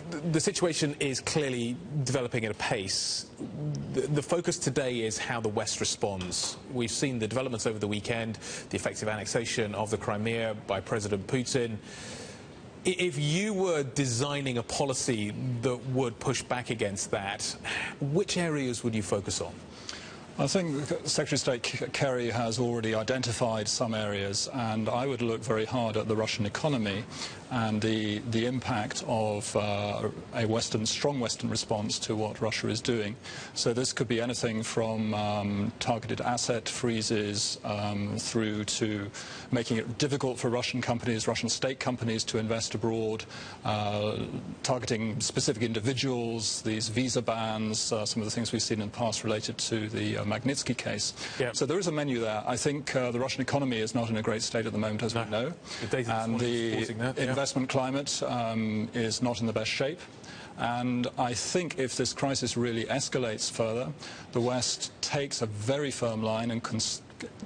the situation is clearly developing at a pace. The focus today is how the West responds. We've seen the developments over the weekend, the effective annexation of the Crimea by President Putin. If you were designing a policy that would push back against that, which areas would you focus on? I think Secretary of State Kerry has already identified some areas, and I would look very hard at the Russian economy and the impact of a strong Western response to what Russia is doing. So this could be anything from targeted asset freezes through to making it difficult for Russian companies, Russian state companies to invest abroad, targeting specific individuals, these visa bans, some of the things we've seen in the past related to the Magnitsky case. Yep. So there is a menu there. I think the Russian economy is not in a great state at the moment, as we know. And the investment climate is not in the best shape. And I think if this crisis really escalates further, the West takes a very firm line and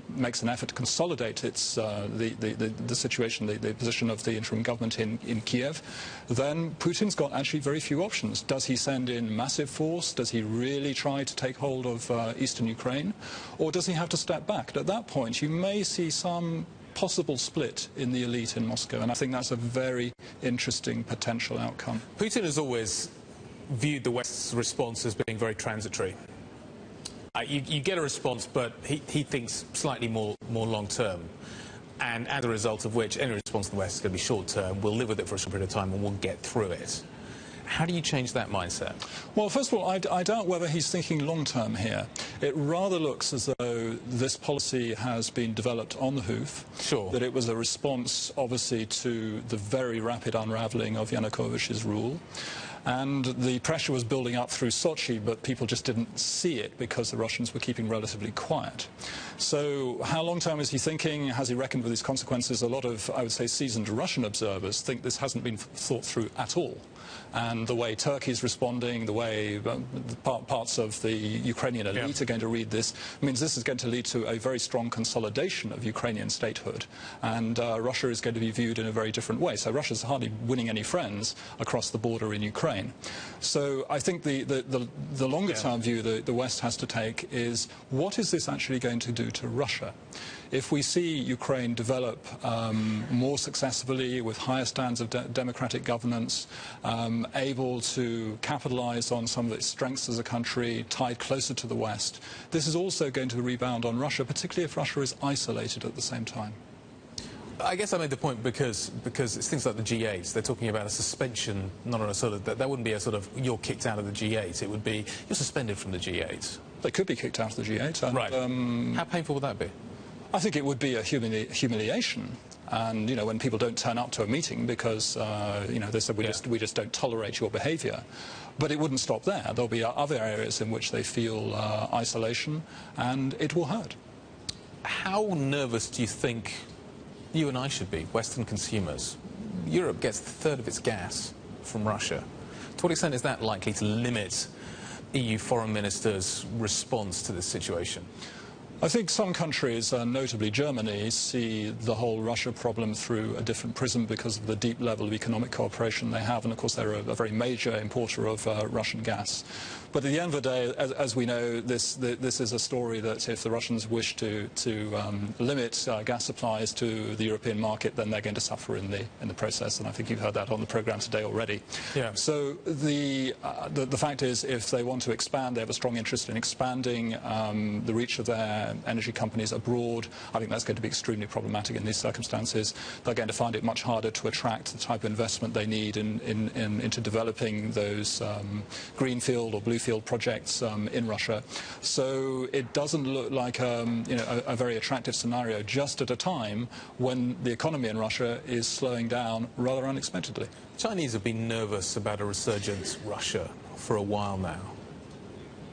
makes an effort to consolidate its the situation, the position of the interim government in Kiev, then Putin's got actually very few options. Does he send in massive force? Does he really try to take hold of eastern Ukraine? Or does he have to step back? And at that point, you may see some possible split in the elite in Moscow, and I think that's a very interesting potential outcome. Putin has always viewed the West's response as being very transitory. You get a response, but he thinks slightly more long-term, and as a result of which any response to the West is going to be short-term. We'll live with it for a short period of time and we'll get through it. How do you change that mindset? Well, first of all, I doubt whether he's thinking long-term here. It rather looks as though this policy has been developed on the hoof. Sure. That it was a response, obviously, to the very rapid unravelling of Yanukovych's rule. And the pressure was building up through Sochi, but people just didn't see it because the Russians were keeping relatively quiet. So how long-term is he thinking? Has he reckoned with these consequences? A lot of, I would say, seasoned Russian observers think this hasn't been thought through at all. And the way Turkey's responding, the way parts of the Ukrainian elite are going to read this, means this is going to lead to a very strong consolidation of Ukrainian statehood. And Russia is going to be viewed in a very different way. So Russia's hardly winning any friends across the border in Ukraine. So I think the longer-term view the West has to take is, what is this actually going to do to Russia? If we see Ukraine develop more successfully with higher standards of democratic governance, able to capitalize on some of its strengths as a country, tied closer to the West, this is also going to rebound on Russia, particularly if Russia is isolated at the same time. I guess I made the point because it's things like the G8. They're talking about a suspension, not on a sort of, that wouldn't be a sort of, you're kicked out of the G8. It would be, you're suspended from the G8. They could be kicked out of the G8. And, right. How painful would that be? I think it would be a humiliation. And, you know, when people don't turn up to a meeting because, you know, they said we just don't tolerate your behaviour. But it wouldn't stop there. There'll be other areas in which they feel isolation, and it will hurt. How nervous do you think you and I should be, Western consumers? Europe gets a third of its gas from Russia. To what extent is that likely to limit EU foreign ministers' response to this situation? I think some countries, notably Germany, see the whole Russia problem through a different prism because of the deep level of economic cooperation they have, and of course they're a very major importer of Russian gas. But at the end of the day, as we know, this is a story that if the Russians wish to limit gas supplies to the European market, then they're going to suffer in the process, and I think you've heard that on the programme today already. Yeah. So the fact is, if they want to expand, they have a strong interest in expanding the reach of their energy companies abroad. I think that's going to be extremely problematic in these circumstances. They're going to find it much harder to attract the type of investment they need into developing those greenfield or bluefield projects in Russia. So it doesn't look like a very attractive scenario just at a time when the economy in Russia is slowing down rather unexpectedly. Chinese have been nervous about a resurgent Russia for a while now.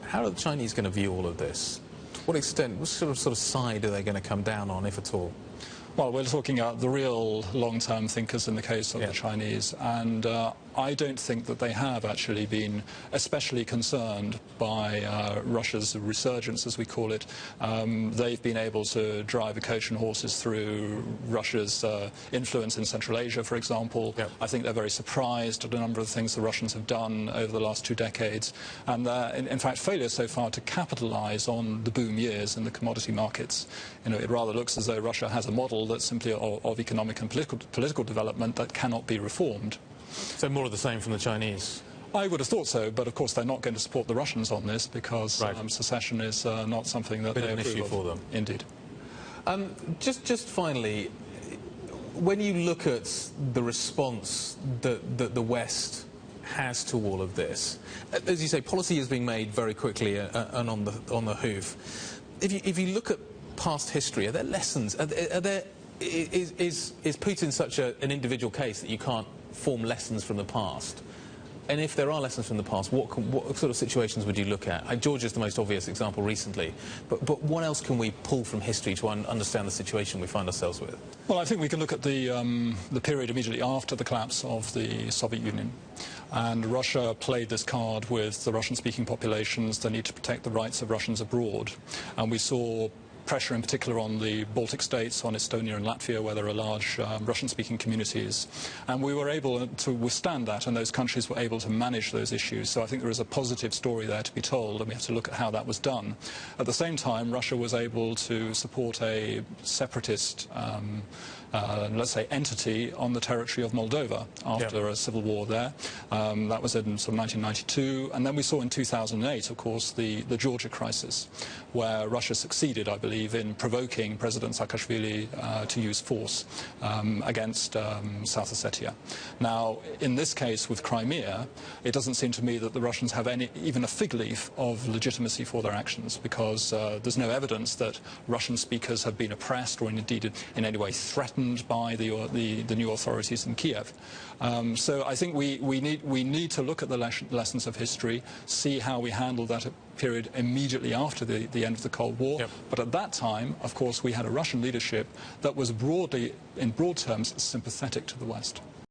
How are the Chinese going to view all of this? To what extent, what sort of side are they going to come down on, if at all? Well, we're talking about the real long-term thinkers in the case of the Chinese, and I don't think that they have actually been especially concerned by Russia's resurgence, as we call it. They've been able to drive a coach and horses through Russia's influence in Central Asia, for example. Yep. I think they're very surprised at a number of the things the Russians have done over the last 2 decades, and in fact failure so far to capitalise on the boom years in the commodity markets. You know, it rather looks as though Russia has a model that's simply of economic and political development that cannot be reformed. So more of the same from the Chinese? I would have thought so, but of course they're not going to support the Russians on this because right. Secession is not something that Bit they of an approve issue of. for them. Indeed. Just finally, when you look at the response that the West has to all of this, as you say, policy is being made very quickly and on the hoof. If you look at past history, are there lessons? Is Putin such an individual case that you can't form lessons from the past? And if there are lessons from the past, what sort of situations would you look at? Georgia's the most obvious example recently, but what else can we pull from history to understand the situation we find ourselves with? Well, I think we can look at the period immediately after the collapse of the Soviet Union. And Russia played this card with the Russian-speaking populations, the need to protect the rights of Russians abroad. And we saw pressure in particular on the Baltic states, on Estonia and Latvia, where there are large Russian-speaking communities. And we were able to withstand that, and those countries were able to manage those issues. So I think there is a positive story there to be told, and we have to look at how that was done. At the same time, Russia was able to support a separatist let's say, entity on the territory of Moldova after a civil war there. That was in sort of 1992. And then we saw in 2008, of course, the Georgia crisis, where Russia succeeded, I believe, in provoking President Saakashvili to use force against South Ossetia. Now, in this case with Crimea, it doesn't seem to me that the Russians have even a fig leaf of legitimacy for their actions, because there's no evidence that Russian speakers have been oppressed or indeed in any way threatened by the new authorities in Kiev. So I think we need to look at the lessons of history, see how we handled that period immediately after the end of the Cold War. Yep. But at that time, of course, we had a Russian leadership that was broadly, in broad terms, sympathetic to the West.